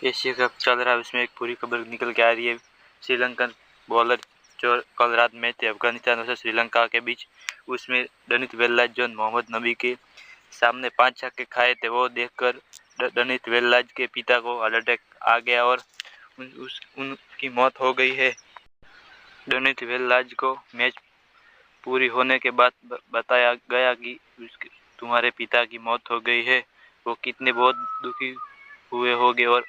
Asia cup चल रहा है, उसमें एक पूरी खबर निकल के आ रही है। श्रीलंकन बॉलर जो कल रात मैच थे अफगानिस्तान और श्रीलंका के बीच, उसमें डनित वेल्लाज जो मोहम्मद नबी के सामने 5 छक्के खाए थे, वो देखकर डनित वेल्लाज के पिता को हार्ट अटैक आ गया और उनकी मौत हो गई है। डनित वेल्लाज को मैच पूरी होने के बाद बताया गया कि तुम्हारे पिता की मौत हो गई है। वो कितने बहुत दुखी हुए होंगे और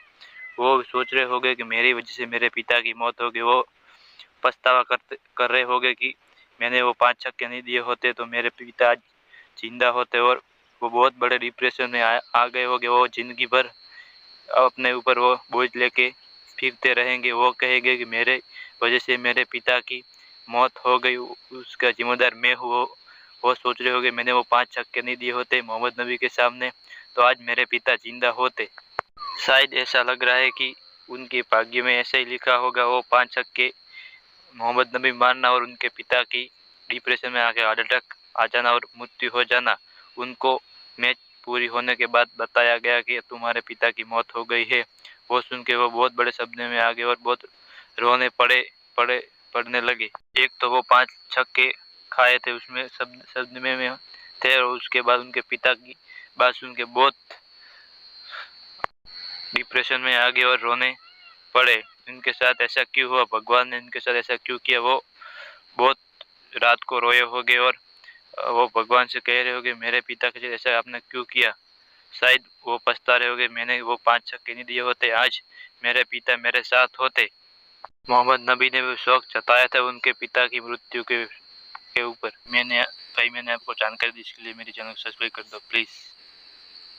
वो सोच रहे होंगे कि मेरी वजह से मेरे पिता की मौत हो गई। वो पछतावा कर रहे होंगे कि मैंने वो 5 छक्के नहीं दिए होते तो मेरे पिता आज जिंदा होते, और वो बहुत बड़े डिप्रेशन में आ गए होंगे। वो जिंदगी भर अपने ऊपर वो बोझ लेके फिरते रहेंगे। वो कहेंगे कि मेरे वजह से मेरे पिता की मौत हो गई, उसका जिम्मेदार मैं हूँ। वो सोच रहे होंगे मैंने वो 5 छक्के नहीं दिए होते मोहम्मद नबी के सामने तो आज मेरे पिता जिंदा होते। शायद ऐसा लग रहा है कि उनके भाग्य में ऐसा ही लिखा होगा, वो 5 छक्के मोहम्मद नबी मारना और उनके पिता की डिप्रेशन में आके हार्ट अटैक आ जाना और मृत्यु हो जाना। उनको मैच पूरी होने के बाद बताया गया कि तुम्हारे पिता की मौत हो गई है। वो सुन के वो बहुत बड़े सदमे में आ गए और बहुत रोने पड़ने लगे। एक तो वो 5 छक्के खाए थे, उसमें सदमे में थे, और उसके बाद उनके पिता की बात सुन के बहुत डिप्रेशन में आ गए और रोने पड़े। इनके साथ ऐसा क्यों हुआ, भगवान ने इनके साथ ऐसा क्यों किया। वो बहुत रात को रोए होंगे और वो भगवान से कह रहे होंगे मेरे पिता के साथ ऐसा आपने क्यों किया। शायद वो पछता रहे होंगे मैंने वो 5 छक्के नहीं दिए होते, आज मेरे पिता मेरे साथ होते। मोहम्मद नबी ने भी शौक जताया था उनके पिता की मृत्यु के ऊपर। मैंने आपको जानकारी दी, इसके लिए मेरे चैनल को सब्सक्राइब कर दो प्लीज़।